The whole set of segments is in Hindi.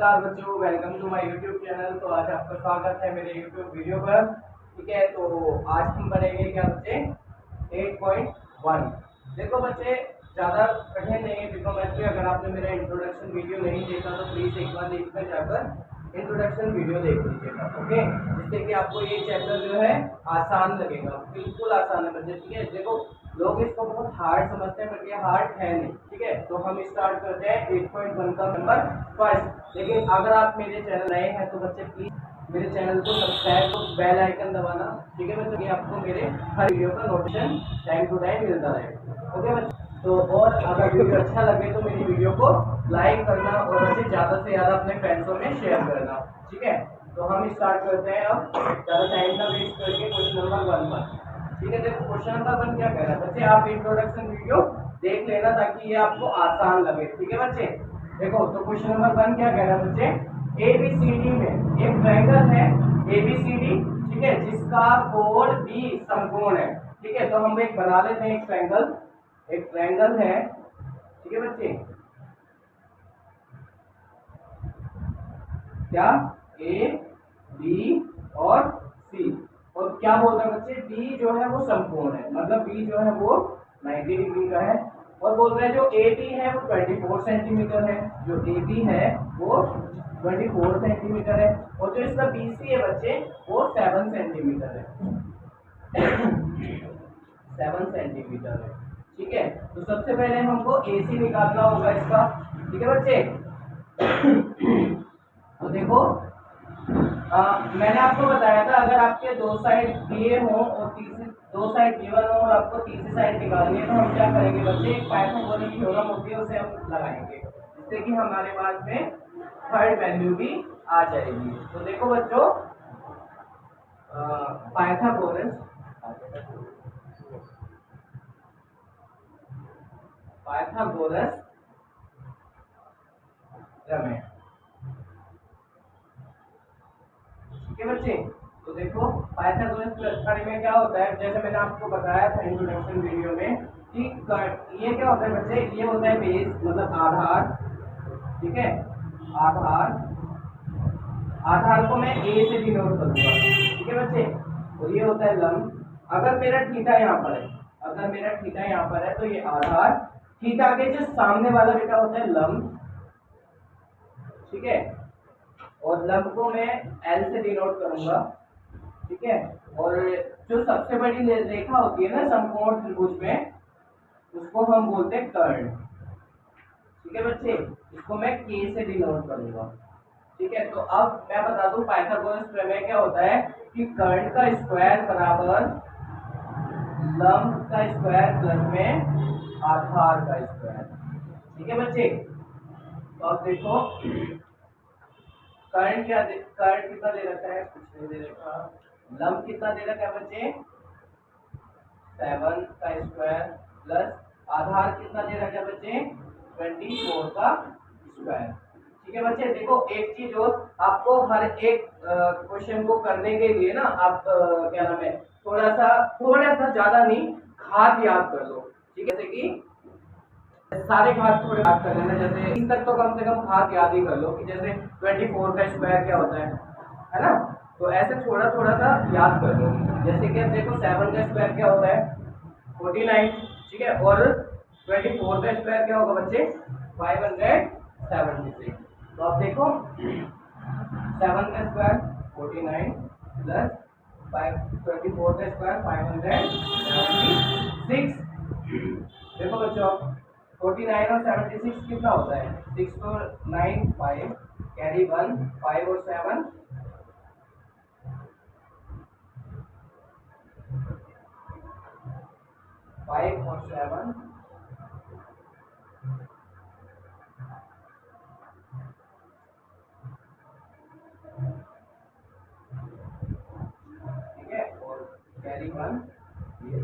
नमस्कार बच्चों, welcome to my YouTube channel. तो आज आपका स्वागत है मेरे यूट्यूब वीडियो पर। ठीक है, तो आज हम पढ़ेंगे क्या बच्चे 8.1। देखो बच्चे, ज़्यादा कठिन नहीं है ट्रिग्नोमेट्री। अगर आपने मेरा इंट्रोडक्शन वीडियो नहीं देखा तो प्लीज़ एक बार लिंक में जाकर इंट्रोडक्शन वीडियो देख लीजिएगा, ओके। जिससे कि आपको ये चैप्टर जो है आसान लगेगा, बिल्कुल आसान है बच्चे। ठीक है, देखो लोग इसको बहुत हार्ड समझते हैं बट ये हार्ड है नहीं। ठीक है, तो हम स्टार्ट करते हैं 8.1 का नंबर फर्स्ट। लेकिन अगर आप मेरे चैनल नए हैं तो बच्चे प्लीज मेरे चैनल को सब्सक्राइब और बेल आइकन दबाना। ठीक है बच्चों, ये आपको मेरे हर वीडियो का नोटिफिकेशन टाइम टू टाइम मिलता रहेगा, ओके बच्चे। तो और अगर वीडियो अच्छा लगे तो मेरी वीडियो को लाइक करना और बच्चे ज़्यादा से ज़्यादा अपने फ्रेंड्सों में शेयर करना। ठीक है, तो हम स्टार्ट करते हैं अब ज़्यादा टाइम ना वेस्ट करके क्वेश्चन नंबर 1 पर। ठीक है, देखो क्वेश्चन नंबर 1 क्या कह रहा है बच्चे, आप इंट्रोडक्शन वीडियो देख लेना ताकि ये आपको आसान लगे। ठीक है बच्चे, देखो तो क्वेश्चन नंबर 1 क्या कह रहा है बच्चे, एबीसीडी में एक ट्रायंगल है एबीसीडी, ठीक है, जिसका कोण बी समकोण है। ठीक है, तो हम एक बना लेते हैं एक ट्रायंगल है। ठीक है बच्चे, क्या ए बी और सी, और क्या बोलते हैं बच्चे, बी जो है वो समकोण है, मतलब बी जो है वो 90 डिग्री का है। और बोल रहे हैं जो ए बी है वो 24 सेंटीमीटर है, जो ए बी है वो 24 सेंटीमीटर है, और जो इसका बी सी है बच्चे वो 7 सेंटीमीटर है 7 सेंटीमीटर है। ठीक है, तो सबसे पहले हमको ए सी निकालना होगा इसका। ठीक है बच्चे, तो देखो मैंने आपको बताया था अगर आपके दो साइड दिए हो और तीसरी दो साइड गिवन हो और आपको तीसरी साइड निकालनी है तो हम क्या करेंगे बच्चे, एक पाइथागोरस थ्योरम होती है उसे हम लगाएंगे, जिससे कि हमारे पास में थर्ड वैल्यू भी आ जाएगी। तो देखो बच्चों, पाइथागोरस प्रमेय। ठीक है बच्चे, तो देखो पाइथागोरस प्रमेय में क्या होता है, जैसे मैंने आपको बताया था इंट्रोडक्शन वीडियो में कि ये क्या होता है बच्चे, ये होता है बेस मतलब आधार। ठीक है, आधार को मैं ए से डिनोट करूंगा। ठीक है बच्चे, और ये होता है लंब। अगर मेरा थीटा यहाँ पर है तो ये आधार, थीटा के जो सामने वाला बेटा होता है लंब। ठीक है, और लंब को मैं एल से डिनोट करूंगा। ठीक है, और जो सबसे बड़ी रेखा होती है ना समकोण त्रिभुज में, उसको हम बोलते हैं कर्ण। ठीक है बच्चे, इसको मैं के से डिनोट करूंगा। ठीक है, तो अब मैं बता दूं पाइथागोरस प्रमेय क्या होता है कि कर्ण का स्क्वायर बराबर लंब का स्क्वायर प्लस में आधार का स्क्वायर। ठीक है बच्चे, तो अब देखो कर्ण कितना दे रखा है, कुछ नहीं दे रखा। लंब कितना दे रखा है बच्चे, 7 का स्क्वायर प्लस आधार कितना दे रखा है बच्चे, 24 का स्क्वायर। ठीक है बच्चे, देखो एक चीज और, आपको हर एक क्वेश्चन को करने के लिए ना आप क्या नाम है, थोड़ा सा ज्यादा नहीं घात याद कर लो। ठीक है, जैसे कि सारे घात थोड़े याद कर लेना, जैसे इन तक तो कम से कम घात याद ही कर लो कि जैसे 24 का स्क्वायर क्या होता है ना। तो ऐसे थोड़ा सा याद कर लो। जैसे कि देखो 7 का स्क्वायर क्या होता है 49। ठीक है, और 24 का स्क्वायर क्या होगा बच्चे 576। तो आप देखो 7 का स्क्वायर 49 प्लस 24 का स्क्वायर 576। देखो बच्चों 49 और 76 कितना होता है, 6 और 9 5, कैरी 1 5 और 7 5 और 7 ठीक है, और कैरी 1 ये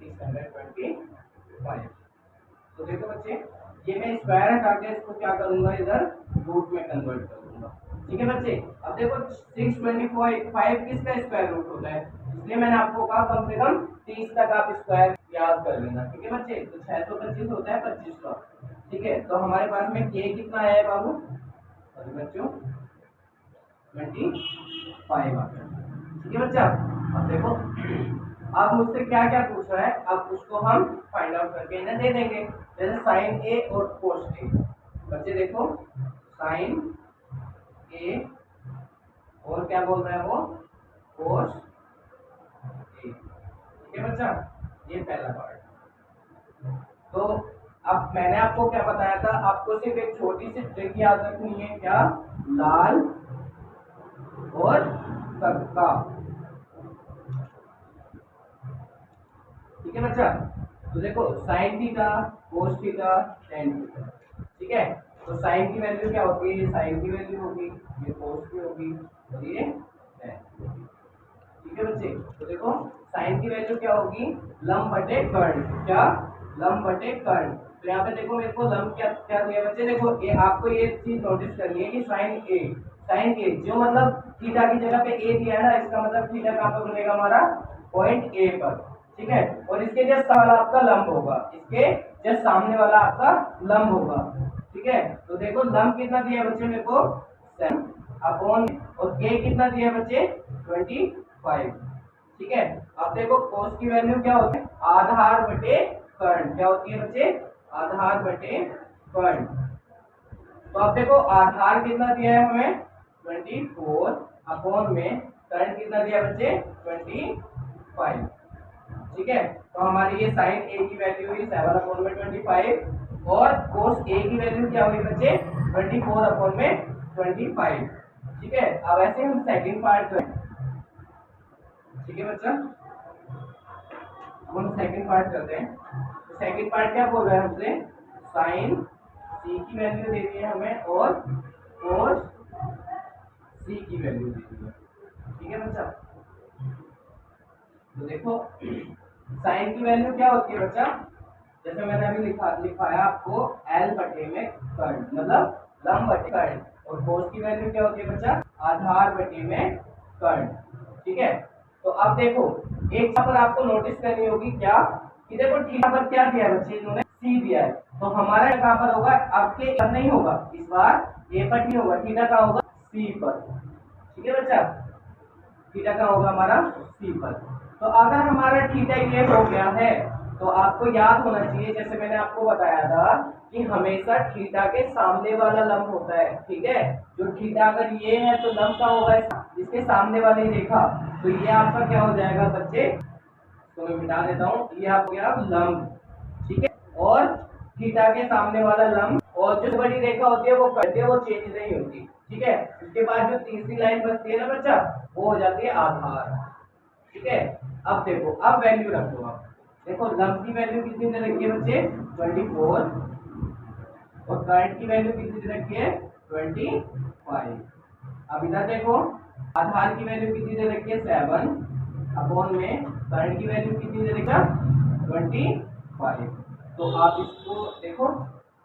625। तो देखो बच्चे, ये मैं स्क्वायर हटा के इसको क्या करूंगा, इधर रूट में कन्वर्ट कर दूंगा। ठीक है बच्चे, अब देखो 625 किसका स्क्वायर रूट होता है, इसलिए मैंने आपको कहा कम से कम 30 तक आप स्क्वायर याद कर लेना। ठीक है बच्चे, तो 625 होता है 25 का। ठीक है, तो हमारे पास में के कितना है बाबू सॉरी बच्चों 25 आ गया। ठीक है बच्चा, अब देखो अब मुझसे क्या क्या पूछ रहा है, अब उसको हम फाइंड आउट करके इन्हें दे देंगे। जैसे साइन ए और कोस ए, बच्चे देखो साइन ए और क्या बोल रहा है वो कोस ए। ठीक है बच्चा, ये पहला पार्ट। तो अब मैंने आपको क्या बताया था, आपको सिर्फ एक छोटी सी ट्रिक याद रखनी है, क्या, लाल और तक्का। ठीक है बच्चा, तो देखो sine theta cos theta tan theta. ठीक है, तो साइन की वैल्यू क्या होती है, ये साइन की वैल्यू होगी, ये कोस की होगी और ये टेन की होगी। ठीक है बच्चे, तो देखो साइन की वैल्यू क्या होगी, लंब बटे कर्ण, क्या, लंब बटे कर्ण। तो यहाँ पे देखो मेरे को लंब क्या क्या दिया बच्चे, देखो ये आपको ये चीज नोटिस करनी है कि साइन ए जो मतलब थीटा की जगह पे ए दिया है ना, इसका मतलब थीटा कहाँ पे बनेगा हमारा, पॉइंट ए पर। ठीक है, और इसके जस्ट वाला आपका लंब होगा, इसके जस्ट सामने वाला आपका लंब होगा। ठीक है, तो देखो लंब कितना दिया है बच्चे मेरे को 7 अपॉन, और ए कितना दिया है बच्चे 25। ठीक है, अब देखो कोस की वैल्यू क्या होती है, आधार बटे कर्ण, क्या होती है बच्चे, आधार बटे कर्ण। तो अब देखो आधार कितना दिया है हमें 24 अपॉन में कर्ण कितना दिया बच्चे 25। ठीक है, तो हमारी ये साइन ए की वैल्यू हुई 7 अपॉन में 25 और कोस ए की वैल्यू क्या हुई बच्चे 24 अपॉन में 25। ठीक है, अब ऐसे हम सेकंड पार्ट करें। ठीक है बच्चा, अब हम सेकंड पार्ट करते हैं। तो सेकंड पार्ट क्या बोल रहा है हमसे, साइन सी की वैल्यू दे दी है हमें और कोस सी की वैल्यू दे दी है। ठीक है बच्चा, तो देखो साइन की वैल्यू क्या होती है बच्चा, जैसे मैंने अभी लिखाया आपको एल बटे में कर्ण, मतलब लंब बटे कर्ण, और कोस की वैल्यू क्या होती है बच्चा, आधार बटे में कर्ण। ठीक है, तो अब देखो एक यहाँ पर आपको नोटिस करनी होगी क्या, कि देखो थीटा पर क्या दिया है बच्चे, इन्होंने सी दिया है, तो हमारा कहाँ पर होगा, आपके पर नहीं होगा, इस बार ए पर नहीं होगा, थीटा कहाँ होगा सी पर। ठीक है बच्चा, थीटा का होगा हमारा सी पर। तो अगर हमारा थीटा ये हो गया है, तो आपको याद होना चाहिए, जैसे मैंने आपको बताया था कि हमेशा थीटा के सामने वाला लंब होता है। ठीक है, जो थीटा अगर ये है तो लंब का होगा इसके सामने वाली रेखा, तो ये आपका क्या हो जाएगा बच्चे, तो मैं मिटा देता हूँ, ये आप गया लंब। ठीक है, और थीटा के सामने वाला लंब, और जो बड़ी रेखा होती है वो करती है, वो चेंज नहीं होती। ठीक है, उसके बाद जो तीसरी लाइन बचती है ना बच्चा, वो हो जाती है आधार। ठीक है, अब देखो अब वैल्यू रख दो आप, देखो लंब की वैल्यू कितनी दे रखी है बच्चे 24 और कर्ण की वैल्यू कितनी दे रखी है 25। अब इधर देखो आधार की वैल्यू कितनी दे रखी है 7 अपॉन में कर्ण की वैल्यू कितनी दे रखी है 25। तो आप इसको देखो,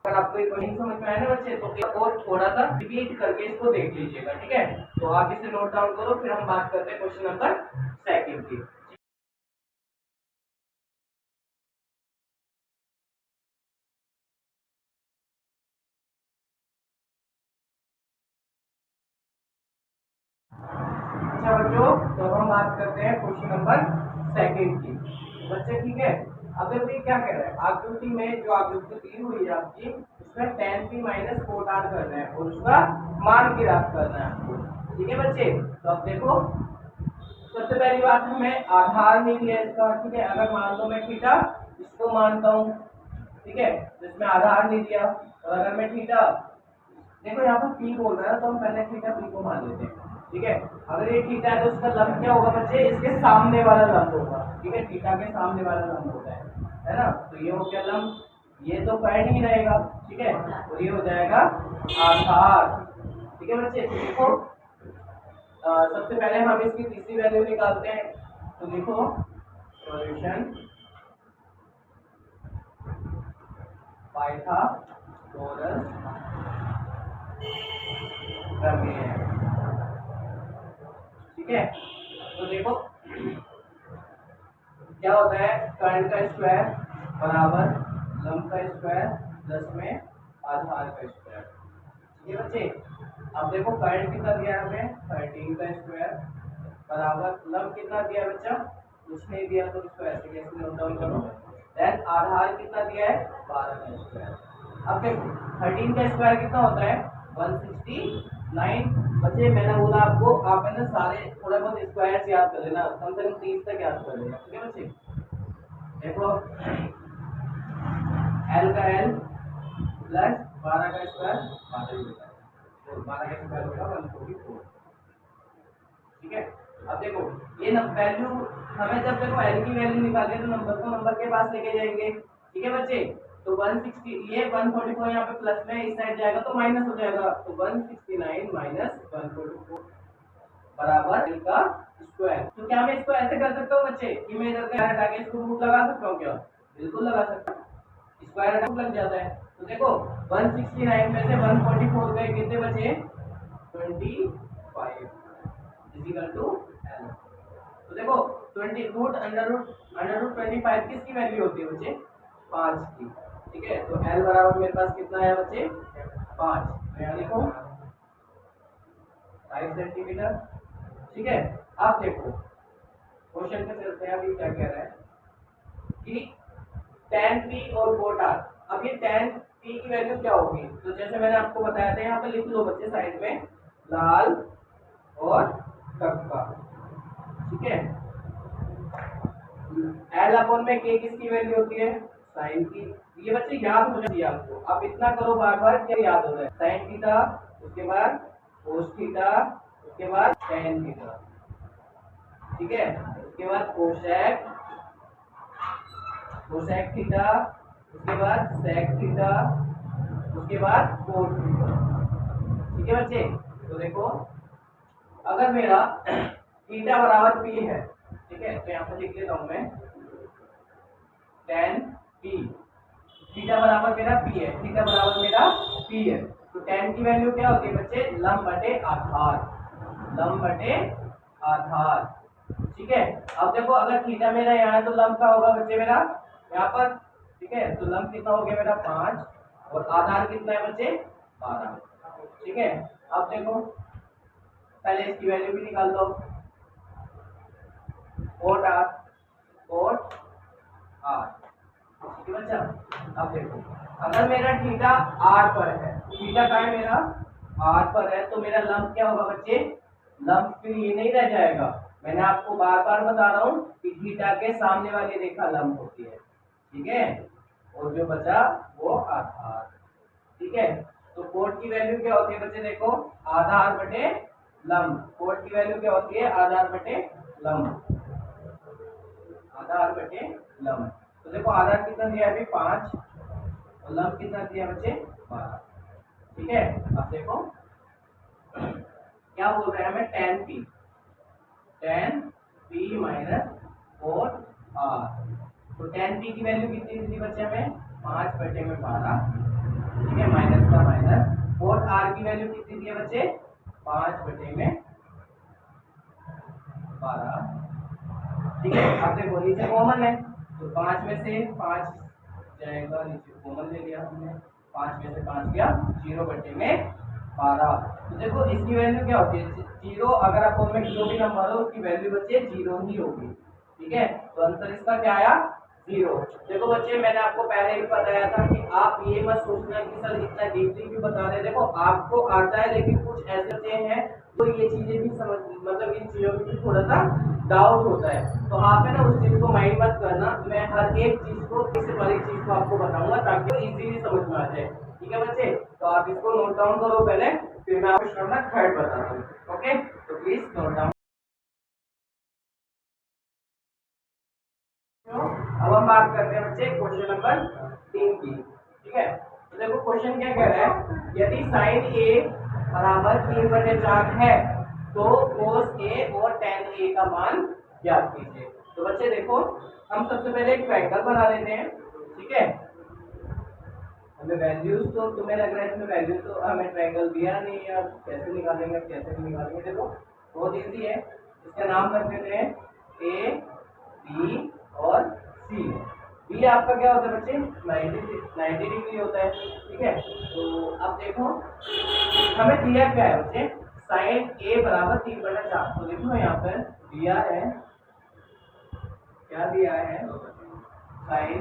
अगर आपको ये नहीं समझ में आया ना बच्चे, तो एक और थोड़ा सा रिपीट करके इसको देख लीजिएगा। ठीक है, तो आप इसे नोट डाउन करो, फिर हम बात करते हैं क्वेश्चन नंबर 2 की। अच्छा बच्चों, तो हम बात करते हैं क्वेश्चन नंबर 2 की। बच्चे ठीक है, अब देखो ये क्या कह रहा है, आकृति में जो आकृति दी हुई है आपकी, उसमें tan p माइनस 4 करना है और उसका मान ज्ञात करना है आपको। ठीक है बच्चे, तो अब देखो सबसे पहली बात हमें आधार नहीं दिया इसका। ठीक है, अगर मान लो मैं थीटा इसको मानता हूँ, ठीक है, तो इसमें आधार नहीं दिया, और अगर मैं थीटा, देखो यहाँ पर पी बोल रहा है तो हम पहले थीटा पी को मान लेते हैं। ठीक है, अगर ये थीटा है तो उसका लंब क्या होगा बच्चे, इसके सामने वाला लंब होगा। ठीक है, थीटा के सामने वाला लंब होता है ना, तो ये हो गया लंब, ये तो कर्ण ही रहेगा। ठीक है, और ये हो जाएगा आधार। ठीक है बच्चे, तो देखो सबसे पहले हम इसकी तीसरी वैल्यू निकालते हैं। तो देखो सॉल्यूशन पाइथागोरस प्रमेय। ठीक है, तो देखो क्या होता है, कर्ण का स्क्वायर बराबर लंब का स्क्वायर प्लस में आधार का स्क्वायर। ठीक है बच्चे, अब देखो करंट कितना दिया है हमें 13 का स्क्वायर बराबर लंब कितना दिया है बच्चा, कुछ नहीं दिया तो इसको ऐसे कैसे नोट डाउन करो। देन आधार कितना दिया है 12 का स्क्वायर। अब देखो 13 का स्क्वायर कितना होता है 169। बच्चे मैंने बोला आपको आप है ना सारे थोड़ा बहुत स्क्वायर याद कर लेना, कम से कम 30 तक याद कर लेना, ठीक है बच्चे। देखो एल का एल प्लस 12 का स्क्वायर 12 का स्क्वायर होगा 144, ठीक है। अब देखो ये वैल्यू हमें जब देखो एल की वैल्यू निकालनी है तो नंबर को नंबर के पास लेके जाएंगे, ठीक है बच्चे। तो 160 ये 144 यहाँ पे प्लस में इस साइड जाएगा तो माइनस हो जाएगा, तो 169 माइनस 144 बराबर एल का स्क्वायर। तो क्या मैं इसको ऐसे कर सकता हूँ बच्चे कि मैं इधर का हटा के इसको रूट लगा सकता हूँ क्या, बिल्कुल लगा सकता हूँ, स्क्वायर रूट लग जाता है। तो देखो 169 में से 144 गए कितने बचे 25 इक्वल टू एल। तो देखो 20 रूट अंडर रूट 25 किसकी वैल्यू होती है बच्चे 5 की, ठीक है। तो एल बराबर मेरे पास कितना है बच्चे 5, तो यहाँ लिखो 5 सेंटीमीटर, ठीक है। अब देखो क्वेश्चन पे चलते हैं, अभी क्या कह रहा है कि tan p और cot r। अब ये tan p की वैल्यू क्या होगी, तो जैसे मैंने आपको बताया था यहाँ पे लिख लो बच्चे साइड में लाल और कक्का, ठीक है। एल अपॉन में k किसकी वैल्यू होती है साइन की, ये बच्चे याद हो जाती है आपको, आप इतना करो बार बार क्या याद हो जाए, साइन थीटा उसके बाद कोस थीटा उसके बाद tan थीटा, ठीक है। उसके बाद कोसेक थीटा उसके बाद सेक थीटा उसके बाद कोस थीटा, ठीक है बच्चे। तो देखो अगर मेरा थीटा बराबर p है, ठीक है, तो यहाँ पे लिख लेता हूँ मैं tan p, थीटा बराबर मेरा p है, थीटा बराबर मेरा p है, तो tan की वैल्यू क्या होती है बच्चे लंब बटे आधार, लंब बटे आधार, ठीक है। अब देखो अगर थीटा मेरा यहाँ है तो लंब का होगा बच्चे मेरा यहाँ पर, ठीक है। तो लंब कितना हो गया मेरा 5 और आधार कितना है बच्चे 12, ठीक है। अब देखो पहले इसकी वैल्यू भी निकाल दो, कोट आर, ठीक है बच्चा। अब देखो अगर मेरा थीटा आर पर है, थीटा का है मेरा आर पर है, तो मेरा लंब क्या होगा बच्चे, लंब फिर ये नहीं रह जाएगा, मैंने आपको बार बार बता रहा हूँ कि थीटा के सामने वाली रेखा लंब होती है, ठीक है, और जो बचा वो आधार, ठीक है। तो कोट की वैल्यू क्या होती है बच्चे देखो आधार बटे लंब, कोट की वैल्यू क्या होती है आधार बटे लंब, आधार बटे लंब। तो देखो आधार कितना दिया अभी 5 और लंब कितना दिया बच्चे 12, ठीक है। अब देखो क्या बोल रहे हैं हमें tan p minus cot r, तो tan p की वैल्यू कितनी थी बच्चे हमें 5 बटे में 12, ठीक है, माइनस का माइनस, कोट r की वैल्यू कितनी थी बच्चे 5 बटे में 12, ठीक है। अब देखो नीचे कॉमन है तो 5 में से 5 जाएगा, नीचे कॉमन ले लिया हमने, 5 में से 5 गया 0 बटे में 12। तो देखो इसकी वैल्यू क्या होती है 0, अगर आप में जो भी नंबर हो उसकी वैल्यू बच्चे 0 ही होगी, ठीक है। तो आंसर इसका क्या आया 0। देखो बच्चे मैंने आपको पहले भी बताया था कि आप ये मत सोचना कि सर इतना डीपली क्यों बता रहे हैं, देखो आपको आता है लेकिन कुछ ऐसे बच्चे हैं तो ये चीजें भी समझ मतलब इन चीजों में भी थोड़ा सा डाउट होता है, तो आप है ना उस चीज को माइंड मत करना, मैं हर एक चीज को इससे बड़ी चीज को आपको बताऊंगा ताकि वो इजीली समझ में आ जाए, ठीक है बच्चे। तो आप इसको नोट डाउन करो पहले, फिर मैं आपको नंबर 3 बताता हूँ, ओके। तो प्लीज नोट डाउन। अब हम बात करते हैं बच्चे क्वेश्चन नंबर 3 की, ठीक है। तो देखो क्वेश्चन क्या कह रहा है, यदि साइन ए बराबर 3/4 है तो cos ए और tan ए का मान ज्ञात कीजिए। तो बच्चे देखो हम सबसे पहले एक ट्रायंगल बना लेते हैं, ठीक है। हमें वैल्यूज तो तुम्हें लग रहा है इसमें वैल्यू तो हमें ट्रायंगल दिया नहीं है, अब कैसे निकालेंगे कैसे नहीं निकालेंगे, देखो बहुत इजी है, इसका नाम रख देते हैं ए बी और सी, बी आपका क्या होता है बच्चे 90 डिग्री होता है। ठीक है, तो अब देखो हमें दिया क्या है बच्चे साइन ए बराबर 3/4। तो देखो यहाँ पर दिया है, क्या दिया है, साइन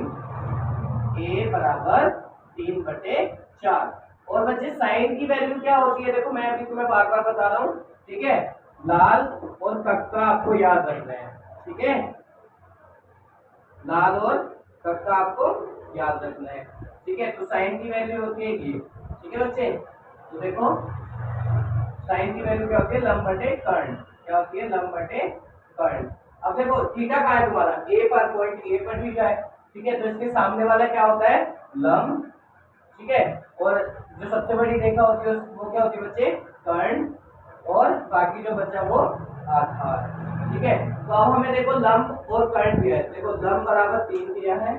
ए बराबर 3/4। और बच्चे साइन की वैल्यू क्या होती है, देखो मैं अभी तुम्हें बार बार बता रहा हूँ। ठीक है, लाल और कक्का आपको याद रखना है। ठीक है, लाल और कक्का आपको याद रखना है। ठीक है, तो साइन की वैल्यू होती है ये। ठीक है बच्चे, तो देखो साइन की वैल्यू क्या होती है लंब बटे कर्ण। क्या होती है लंब बटे कर्ण। अब देखो थीटा का है तुम्हारा ए पर, पॉइंट ए पर थीटा है। ठीक है, तो इसके सामने वाला क्या होता है लंब। ठीक है, और जो सबसे बड़ी रेखा होती है वो क्या होती है बच्चे कर्ण, और बाकी जो बचा वो आधार। ठीक है, तो अब हमें देखो लंब और कर्ण दिया है। देखो लंब बराबर 3 दिया है,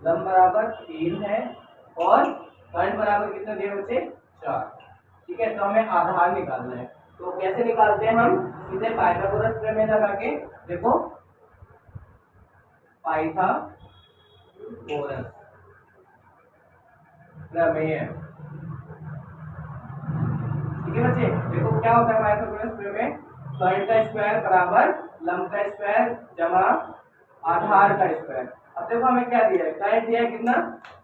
लंब बराबर 3 है, और कर्ण बराबर कितना दिया बच्चे 4। ठीक है, तो हमें आधार निकालना है। तो कैसे निकालते हैं हम, सीधे पाइथागोरस प्रमेय लगा के। देखो पाइथागोरस प्रमेय। ठीक है बच्चे, देखो क्या होता है पाइथागोरस प्रमेय, कर्ण का स्क्वायर बराबर लंब का स्क्वायर जमा आधार का स्क्वायर। अब देखो हमें क्या दिया है, कर्ण दिया है कितना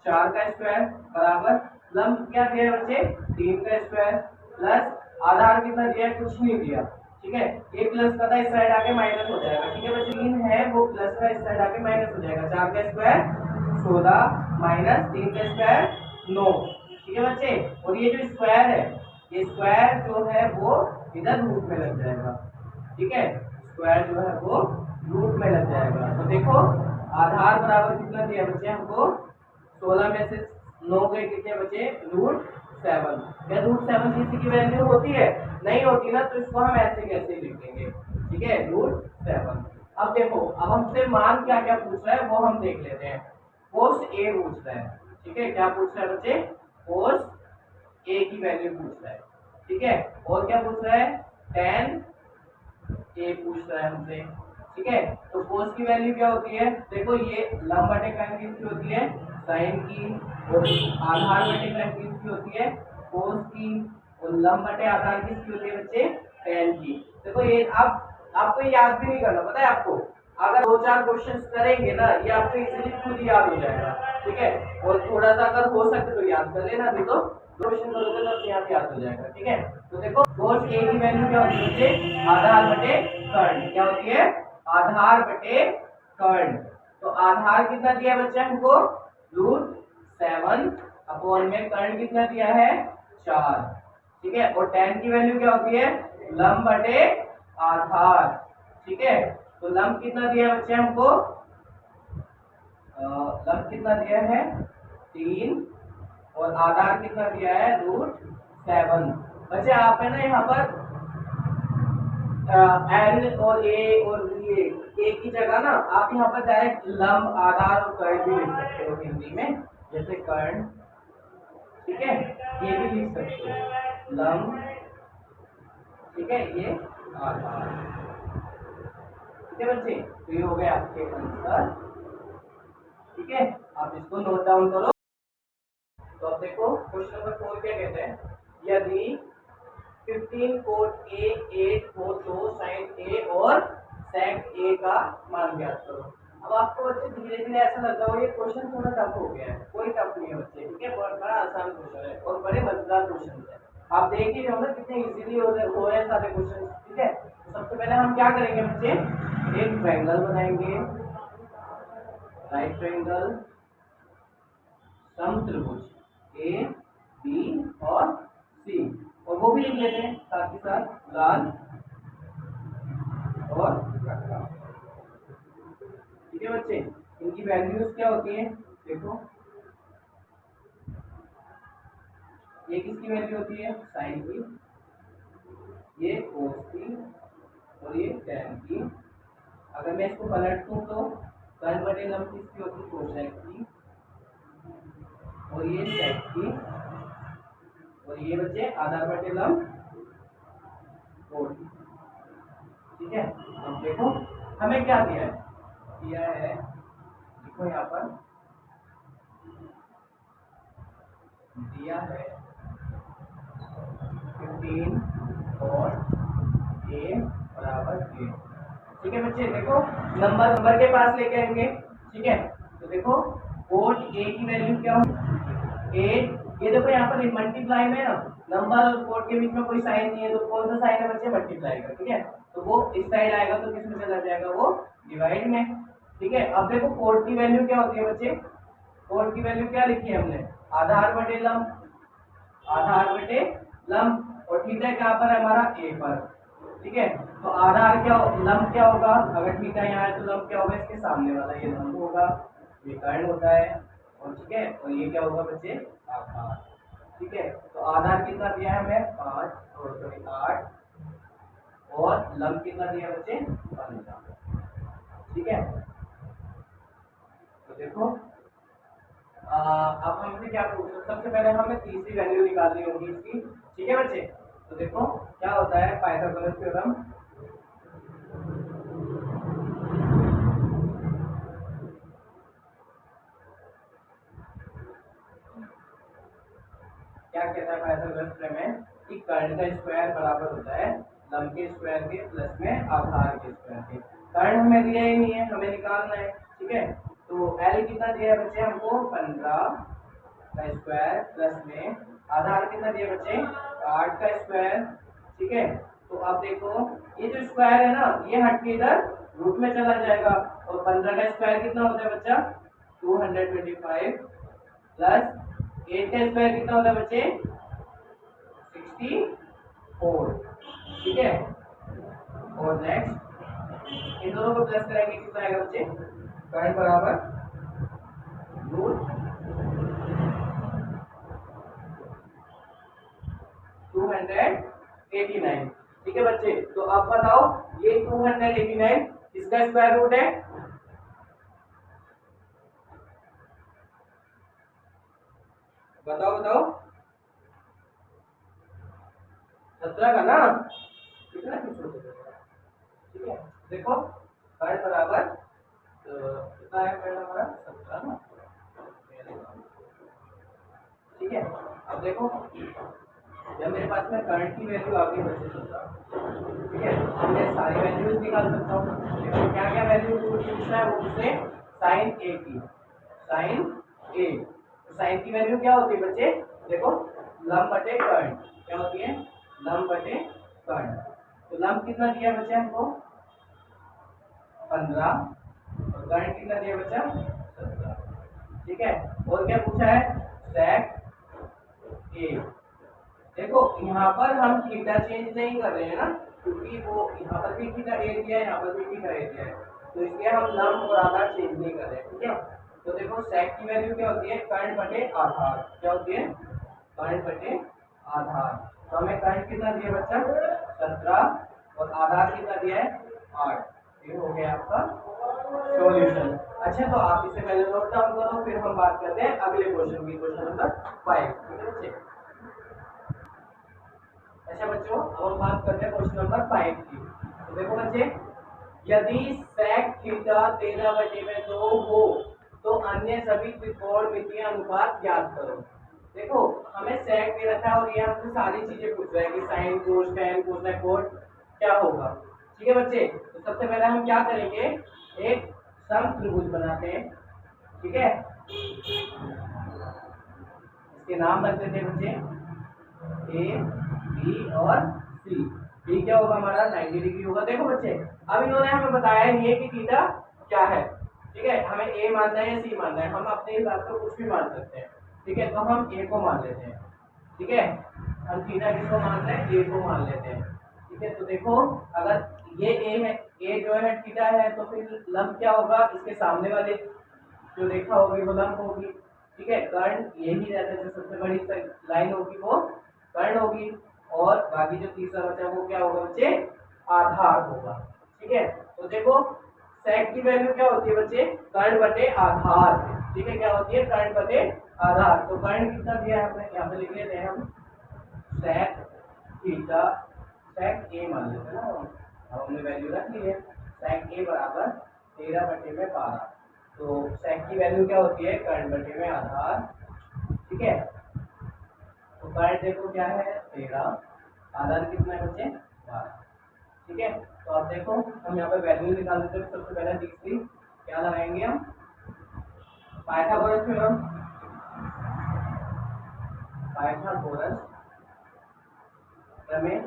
4 का स्क्वायर बराबर लंब क्या दिया है बच्चे 3 का स्क्वायर, प्लस आधार कितना दिया है कुछ नहीं दिया। ठीक है, ये प्लस का था इस साइड आके माइनस हो जाएगा। ठीक है बच्चे 3 है वो प्लस का इस साइड आके माइनस हो जाएगा। 4 का स्क्वायर 16 माइनस 3 का स्क्वायर 9। ठीक है बच्चे, और ये जो स्क्वायर है, ये स्क्वायर जो है वो इधर रूट में लग जाएगा। ठीक है, स्क्वायर जो है वो रूट में लग जाएगा। तो देखो आधार बराबर कितना दिया बच्चे हमको 16 में से 9 गए कितने बचे √7। क्या √7 किसी की वैल्यू होती है, नहीं होती ना, तो इसको हम ऐसे कैसे लिख देंगे। ठीक है √7। अब देखो अब हमसे मान क्या क्या पूछ रहा है वो हम देख लेते हैं। कोस ए पूछ रहा है। ठीक है, क्या पूछ रहा है बच्चे कोस ए की वैल्यू पूछ रहा है। ठीक है, और क्या पूछ रहा है tan ए पूछ रहा है हमसे। ठीक है, तो कोस की वैल्यू क्या होती है, देखो ये लंब बटे कर्ण किसकी होती है साइन की, और आधार बटे कर्ण किसकी होती है कोस की, और लंब बटे आधार किसकी होती है बच्चे tan की। देखो ये आप आपको याद भी नहीं करना, पता है आपको, अगर 2-4 क्वेश्चंस करेंगे ना ये आपको इजीली खुद याद हो जाएगा। ठीक है, और थोड़ा सा अगर हो सके तो याद कर लेना, नहीं तो क्वेश्चन करोगे तो अपने आप याद हो जाएगा। ठीक है, तो देखो कोस ए की वैल्यू क्या होती है आधार बटे कर्ण। क्या होती है आधार बटे कर्ण। तो आधार कितना दिया बच्चे हमको √7 अपॉन में कर्ण कितना दिया है 4। ठीक है, और tan की वैल्यू क्या होती है लंब बटे आधार। ठीक है, तो लंब कितना दिया बच्चे हमको लंब कितना दिया है 3, और आधार कितना दिया है √7। बच्चे आप है ना यहाँ पर एल और ए और ए की जगह ना आप यहाँ पर डायरेक्ट लंब आधार और कर्ण भी लिख सकते हो हिंदी में, जैसे कर्ण। ठीक है, ये भी लिख सकते हो लंब। ठीक है, ये आधार। ठीक है बच्चे, तो ये हो गए आपके आंसर। ठीक है, आप इसको नोट डाउन करो। तो अब देखो क्वेश्चन नंबर 4 क्या कहते हैं, यदि 15 कोट ए 8 हो तो साइन ए और सेक ए का मान ज्ञात करो। अब आपको बच्चे धीरे धीरे ऐसा लग रहा हो ये क्वेश्चन थोड़ा टफ हो गया है, कोई टफ नहीं है बच्चे। ठीक है, बहुत बड़ा आसान क्वेश्चन है और बड़े मजेदार क्वेश्चन है। आप देख ही रहे हो ना कितने इजीली हो रहे हैं सारे क्वेश्चन। ठीक है, तो सबसे पहले हम क्या करेंगे बच्चे एक ट्रायंगल बनाएंगे, राइट ट्रायंगल समत्रिभुज ए बी और सी, और वो भी लिख लेते हैं साथ ही साथ लाल और काला। ठीक है बच्चे, इनकी वैल्यूज क्या होती है देखो, ये किसकी वैल्यू होती है साइन की, ये कोस की, और ये tan की। अगर मैं इसको पलट दूं तो कर्ण बटे लंब किसकी होती है कोसेक की, और ये सेक की, और ये बच्चे आधार बटे लंब कोण। ठीक है, अब देखो हमें क्या दिया है देखो यहाँ पर दिया है 15 और a बराबर a। ठीक है बच्चे, देखो नंबर नंबर के पास लेके आएंगे। ठीक है, तो देखो कोट a की वैल्यू क्या हो, a, ये देखो यहाँ पर मल्टीप्लाई में ना नंबर और कोट के बीच में कोई साइन नहीं है, तो कौन सा साइन है बच्चे, मल्टीप्लाई का। ठीक है, तो वो इस साइड आएगा तो किस में चला जाएगा, वो डिवाइड में। ठीक है, अब देखो कोट की वैल्यू क्या होती है बच्चे, कोट की वैल्यू क्या लिखी है हमने, आधार बटे लंब, आधार बटे लंब, और थीटा कहाँ पर है हमारा, a पर। ठीक है, तो आधार क्या लंब क्या होगा, अगर थीटा यहाँ है तो लंब क्या होगा, इसके सामने वाला ये लंब होगा, ये कर्ण होता है। और ठीक है, और ये क्या होगा बच्चे, आधार। ठीक है, तो आधार कितना दिया है हमें, 5 और सॉरी 8, और लंब कितना दिया बच्चे, 15। ठीक है, तो देखो अब हमसे क्या पूछो, सबसे पहले हमें तीसरी वैल्यू निकालनी होगी इसकी। ठीक है बच्चे, तो देखो क्या होता है पाइथागोरस थ्योरम। क्या कहता है पाइथागोरस प्रमेय कि कर्ण का स्क्वायर बराबर होता है लंब के स्क्वायर के प्लस में आधार के स्क्वायर के। कर्ण हमें दिया ही नहीं है, हमें निकालना है। ठीक है, तो एल कितना दिया है बच्चे हमको, 15 का स्क्वायर प्लस में आधार कितना दिया बच्चे, 8 का स्क्वायर। ठीक है, तो अब देखो ये जो स्क्वायर है ना, ये हट के इधर रूट में चला जाएगा, और 15 का स्क्वायर कितना होता है बच्चा, 225 प्लस 8 का स्क्वायर कितना होता है बच्चे, 64। ठीक है, और नेक्स्ट इन दोनों को प्लस करेंगे कितना आएगा बच्चे, कर्ण बराबर रूट 289। ठीक है बच्चे, तो अब बताओ ये 289 इसका स्क्वायर रूट है, बताओ बताओ, 17 का ना, कितना ठीक है, देखो कर्ण बराबर कितना है कर्ण हमारा, 17 ना। ठीक है, अब देखो जब मेरे पास में कर्ण की वैल्यू आ गई बच्चे 17। ठीक है, अब मैं सारी वैल्यूज निकाल सकता हूँ। देखो क्या क्या वैल्यू पूछना है, वो पूछे साइन ए की, साइन ए, तो साइन की वैल्यू क्या होती है बच्चे, देखो लंब बटे कर्ण, क्या होती है, लंब बटे कर्ण। तो लंब कितना दिया बच्चे हमको, 15, और कर्ण कितना दिया बच्चा, 17। ठीक है, और क्या पूछा है, सेक ए। देखो यहाँ पर हम थीटा चेंज नहीं कर रहे हैं ना, क्योंकि वो यहाँ पर भी थीटा ए दिया है, यहाँ पर भी थीटा ए दिया है, तो इसलिए हम लंब और आधार चेंज नहीं कर रहे हैं। ठीक है, तो देखो सेक की वैल्यू क्या होती है, कर्ण बटे आधार, क्या होती है, कर्ण बटे आधार। तो हमें कर्ण कितना दिया बच्चा, 17, और आधार कितना दिया है, 8। ये हो गया आपका सॉल्यूशन। अच्छा, तो आप इसे पहले नोट डाउन करो, फिर हम बात करते हैं अगले क्वेश्चन की, क्वेश्चन नंबर 5। ठीक है बच्चे, अच्छा बच्चों अब हम बात करते हैं क्वेश्चन नंबर 5 की। तो देखो बच्चे, यदि sec थीटा 13/2 हो तो अन्य सभी त्रिकोणमितीय अनुपात ज्ञात करो। देखो हमें sec दे रखा है और ये हमसे सारी चीजें पूछ रहा है कि sin cos tan cosec cot क्या होगा। ठीक है बच्चे, तो सबसे पहले हम क्या करेंगे, एक समत्रिभुज बनाते हैं। ठीक है, इसके नाम रख देते हैं बच्चे ए बी और सी। बी क्या होगा हमारा, 90 डिग्री होगा। देखो बच्चे, अब इन्होंने हमें बताया नहीं है कि थीटा क्या है। ठीक है, हमें ए मानना है या सी मानना है, हम अपने हिसाब से कुछ भी मान सकते हैं। ठीक है, तो हम ए को मान लेते हैं। ठीक है, हम थीटा किसको मान रहे हैं, ए को मान लेते हैं। ठीक है, तो देखो अगर ये ए है, ए जो है थीटा है, तो फिर लंब क्या होगा, इसके सामने वाले जो रेखा होगी वो लंब होगी। ठीक है, कर्ण यही रहता है, जो सबसे बड़ी लाइन होगी वो कर्ण होगी, और बाकी जो तीसरा बचा वो क्या होगा बच्चे, आधार होगा। ठीक है, तो देखो सेक की वैल्यू क्या होती है बच्चे, कर्ण बटे आधार। ठीक है, क्या होती है, कर्ण बटे आधार। तो कर्ण कितना दिया है हमने, यहाँ पे लिख लेते हैं हम सेक थीटा, सेक ए मान लेते हैं ना, अब हमने वैल्यू रख ली है, सेक ए बराबर 13/12। तो सेक की वैल्यू क्या होती है, कर्ण बटे में आधार। ठीक है, करंट देखो क्या है 13, आधार कितना है बच्चे 12। ठीक है, तो अब देखो हम यहाँ पे वैल्यू निकाल देते हैं। सबसे पहले दिखती क्या लगाएंगे हम, पाइथागोरस थ्योरम, पाइथागोरस प्रमेय।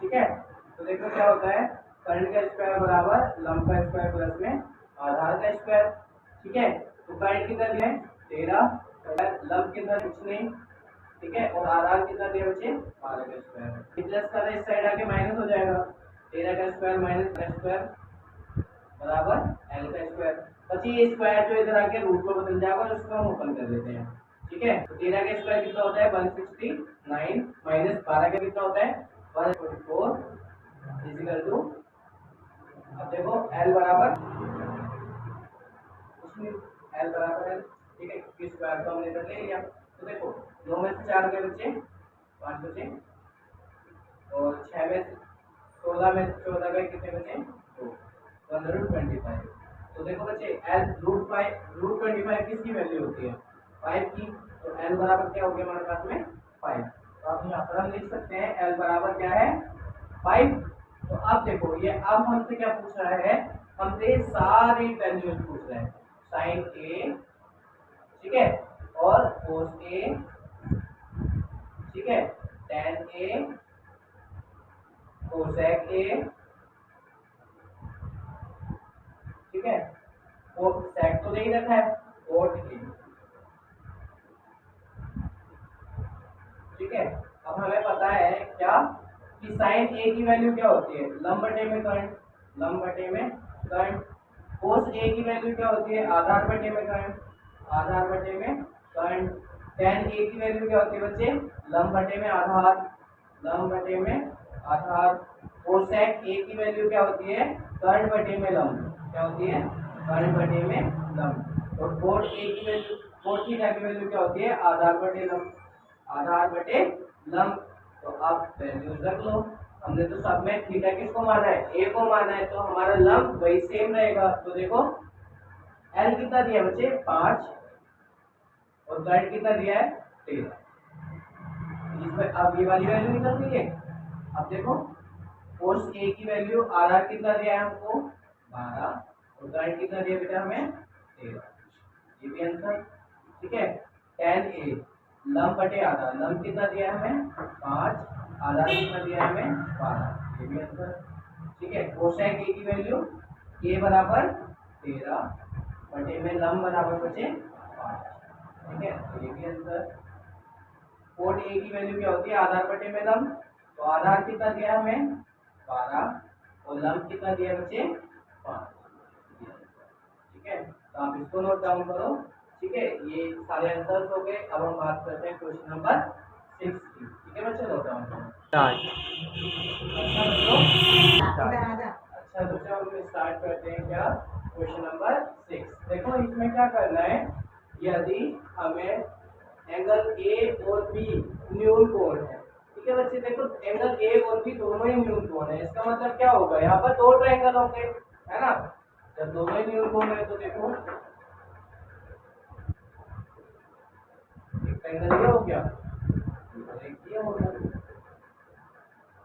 ठीक है, तो देखो क्या होता है, करंट का स्क्वायर बराबर लंब का स्क्वायर प्लस में आधार का स्क्वायर। ठीक है, तो करंट कितना दिया है 13, लंब कितना कुछ नहीं। ठीक है, और आधार कितना दिया बच्चे 12 का स्क्वायर। प्लस का इस साइड आके माइनस हो जाएगा, 13 का स्क्वायर माइनस का स्क्वायर बराबर एल का स्क्वायर। बच्चे ये स्क्वायर जो इधर आके रूट में बदल जाएगा, तो उसको हम ओपन कर देते हैं। ठीक है, तो 13 का स्क्वायर कितना होता है 169 माइनस 12 का कितना होता है 144 इक्वल टू, अब देखो एल बराबर उसमें एल बराबर है। ठीक है, किस स्क्वायर को हमने इधर ले लिया। तो देखो 9 में से 4 गए बच्चे 5 बचे, और 6 में से 16 में से 14 गए कितने बचे 2, 125। तो देखो बच्चे एल रूट 25 किसकी वैल्यू होती है 5 की। तो एल बराबर क्या हो गया हमारे पास में 5। तो अब यहाँ पर हम लिख सकते हैं एल बराबर क्या है 5। तो अब देखो ये अब हमसे क्या पूछ रहा है, हमसे सारी वैल्यूज पूछ रहे हैं, साइन ए, ठीक है, और कोस ए, ठीक है, tan ए, कोसेक ए, ठीक है, और सेक तो नहीं रखा है, कोट ए। ठीक है, अब हमें पता है क्या कि साइन ए की वैल्यू क्या होती है लंब बटे में करंट, लंब बटे में करंट। कोस ए की वैल्यू क्या होती है आधार बटे में करंट, आधार बटे में करंट। tan ए की वैल्यू क्या होती है बच्चे लंब बटे में आधार, लंब बटे में आधार। कोसेक ए की वैल्यू क्या होती है करंट बटे में लंब, क्या होती है करंट बटे में लंब। और कोट ए की वैल्यू, कोट थीटा की वैल्यू क्या होती है आधार बटे लंब, आधार बटे लंब। तो आप वैल्यूज रख लो, हमने तो सब में थीटा किसको माना है ए को माना है, तो हमारा लंब वही सेम रहेगा। तो देखो एल कितना दिया बच्चे 5, और करंट कितना दिया है 13। इसमें अब ये वाली वैल्यू निकलती है। अब देखो कोस ए की वैल्यू आधार कितना दिया है हमको 12, और करंट कितना दिया बेटा हमें 13, ये भी आंसर। ठीक है, tan ए लंब बटे आधार, लंब कितना दिया है हमें 5, आधार कितना दिया है हमें 12, ये भी आंसर। ठीक है, कोसेक ए की वैल्यू ए बराबर 13 बटे में लंब बराबर बचे 5। ठीक है, तो ये भी आंसर। कोट ए की वैल्यू क्या होती है आधार बटे में लंब, तो आधार कितना दिया हमें 12, और लंब कितना दिया बचे 5। ठीक है, तो आप इसको नोट डाउन करो। ठीक है, ये सारे आंसर्स हो गए। अब हम बात करते हैं क्वेश्चन नंबर 6 की। ठीक है बच्चों, नोट डाउन करो। अच्छा बच्चों हम स्टार्ट करते हैं क्या क्वेश्चन नंबर 6। देखो इसमें क्या करना है, यदि हमें एंगल ए और बी न्यून कोण है। ठीक है बच्चे, देखो एंगल ए और बी दोनों ही न्यून कोण है, इसका मतलब क्या होगा यहाँ पर दो ट्रायंगल होंगे, है ना। जब दोनों ही न्यून कोण है तो देखो एक ट्रायंगल ये हो गया और एक ये हो गया।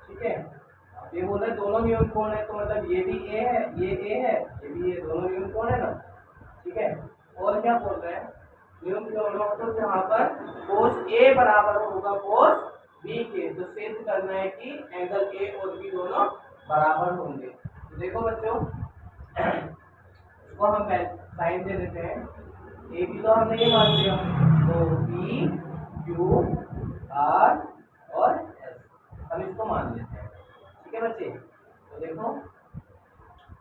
ठीक है, अब ये बोल रहे दोनों न्यून कोण है, तो मतलब ये भी ए है, ये ए है, ये भी ए, दोनों न्यून कोण है ना। ठीक है, और क्या बोल रहे हैं न्यून कोणों को जहाँ पर कोस ए बराबर होगा कोस बी के, तो सिद्ध करना है कि एंगल ए और बी दोनों बराबर होंगे। तो देखो बच्चों इसको हम साइन दे देते हैं, ए बी तो हमने ये मान लिया, तो बी क्यू आर और एस हम इसको मान लेते हैं। ठीक है बच्चे, तो देखो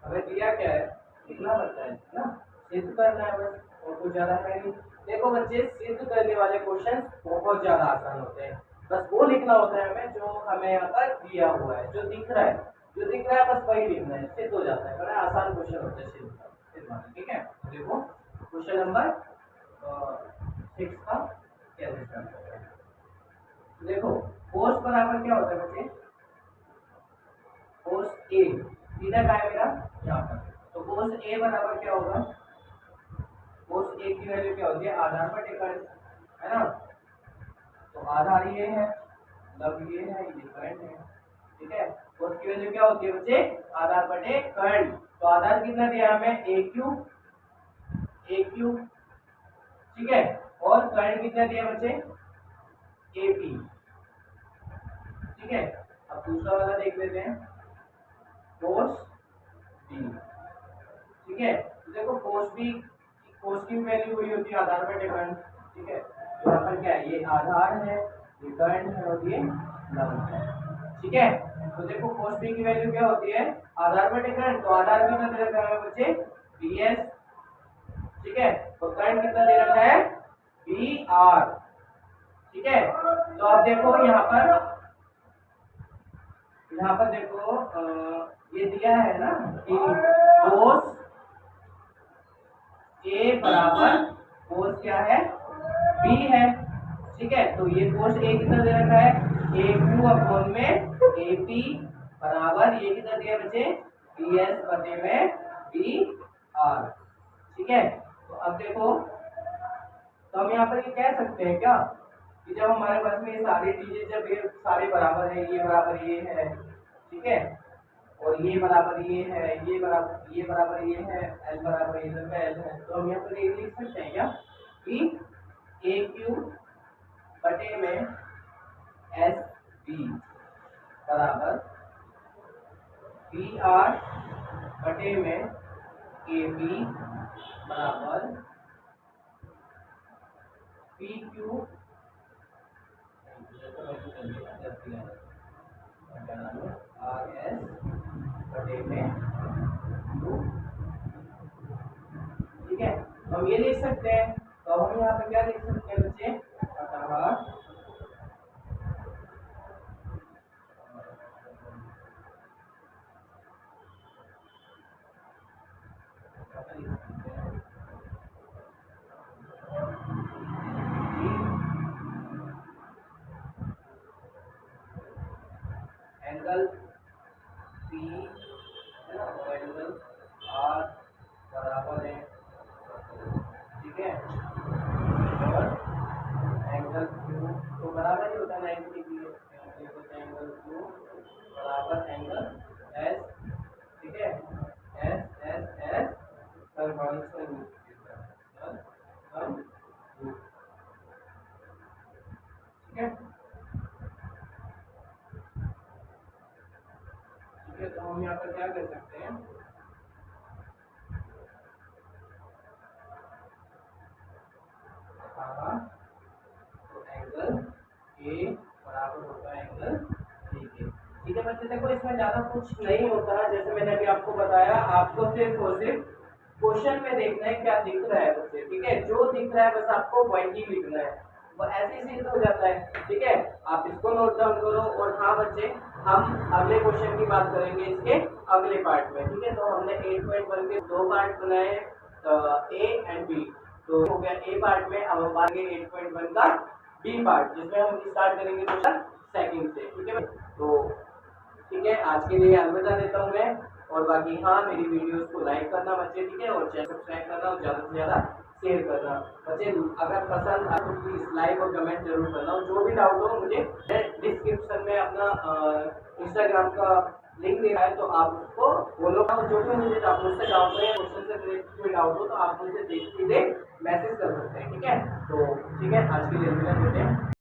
हमें दिया क्या है लिखना पड़ता है ना, सिद्ध करना है बस, और कुछ ज्यादा है नहीं। देखो बच्चे सिद्ध करने वाले क्वेश्चन बहुत ज्यादा आसान होते हैं, बस वो लिखना होता है हमें जो हमें यहाँ पर दिया हुआ है, जो दिख रहा है, जो दिख रहा है बस वही लिखना है, सिद्ध हो जाता है। बड़ा आसान क्वेश्चन होता है सिद्ध वाला। ठीक है, देखो क्वेश्चन नंबर 6 का कैसे स्टार्ट करते हैं। देखो कोस बराबर क्या होता है बच्चे कोस ए, थीटा का है मेरा यहाँ पर, तो कोस ए बराबर क्या होगा कोस ए की वैल्यू क्या होती है आधार बटे करंट, है ना। आधार ये है, मतलब ये है, ये करंट है, ठीक है। तो उसकी वैल्यू क्या होती है बच्चे, आधार बटे करंट। तो आधार कितना दिया हमें, ए क्यू, ठीक है। और करंट कितना दिया बच्चे, ए पी, ठीक है। अब दूसरा वाला देख लेते हैं, कोस बी, ठीक है। तो देखो कोस की वैल्यू वही होती है आधार बटे करंट, ठीक है। तो यहाँ पर क्या है, ये आधार है, ये करंट है और ये लंब है, ठीक है। तो देखो कोस बी की वैल्यू क्या होती है, आधार बटे करंट। तो आधार कितना दे रखा है बच्चे, बीएस, ठीक है। तो करंट कितना दे रखा है, बी आर, ठीक है। तो अब देखो यहाँ पर देखो ये दिया है ना कि कोस ए बराबर कोस क्या है, बी है, ठीक है। तो ये कोस ए कितना दे रखा है, ए क्यू अपॉन में ए पी बराबर ये कितना दिया बच्चे, बी एस बटे में बी आर, ठीक है। तो अब देखो, तो हम यहाँ पर ये कह सकते हैं क्या कि जब हमारे पास में ये सारी चीजें, जब ये सारे बराबर है, ये बराबर ये है, ठीक है, और ये बराबर ये है, ये बराबर ये है, एल बराबर इधर का एल है, तो हम यहाँ पर ये लिख सकते हैं क्या कि ए क्यू बटे में एस बी बराबर बी आर बटे में ए बी बराबर पी क्यू आर एस बटे में क्यू, ठीक है। तो हम ये लिख सकते हैं, तो हम यहाँ पे क्या लिख सकते हैं बच्चे, अतः एंगल पी है ना, और एंगल आर बराबर है, ठीक है, और एंगल क्यू तो बराबर ही होता है 90 डिग्री, एंगल क्यू बराबर एंगल एस, ठीक है, एस एस एस कन्वेंशन, ठीक है। तो हम यहाँ पर क्या कर सकते हैं, तो एंगल ए बराबर होता है एंगल बी के, ठीक है बच्चे। देखो इसमें ज्यादा कुछ नहीं होता है, जैसे मैंने अभी आपको बताया, आपको सिर्फ और सिर्फ क्वेश्चन में देखना है क्या दिख रहा है बच्चे, ठीक है। जो दिख रहा है बस आपको वही लिखना है, वो ऐसे ही सीधा हो जाता है, ठीक है। आप इसको नोट डाउन करो। और हाँ बच्चे, हम अगले क्वेश्चन की बात करेंगे इसके अगले पार्ट में, ठीक है। तो हमने 8.1 के दो पार्ट बनाए, ए एंड बी, तो हो गया ए पार्ट में। अब हम आगे 8.1 का बी पार्ट, जिसमें हम स्टार्ट करेंगे क्वेश्चन सेकंड से, ठीक है। तो ठीक है, आज के लिए अलविदा देता हूँ मैं। और बाकी हाँ, मेरी वीडियोस को लाइक करना बच्चे, ठीक है, और चैनल सब्सक्राइब करना और ज़्यादा से ज़्यादा शेयर करना बच्चे। अगर पसंद आए तो प्लीज़ लाइक और कमेंट जरूर करना, और जो भी डाउट हो मुझे डिस्क्रिप्शन में अपना इंस्टाग्राम का लिंक दे रहा है, तो आप उसको फॉलो करो। जो भी मुझे मुझसे डाउट है, क्वेश्चन से रिलेटेड कोई डाउट हो तो आप मुझे सीधे मैसेज कर सकते हैं, ठीक है। तो ठीक है, आज के लिए अलविदा देते हैं।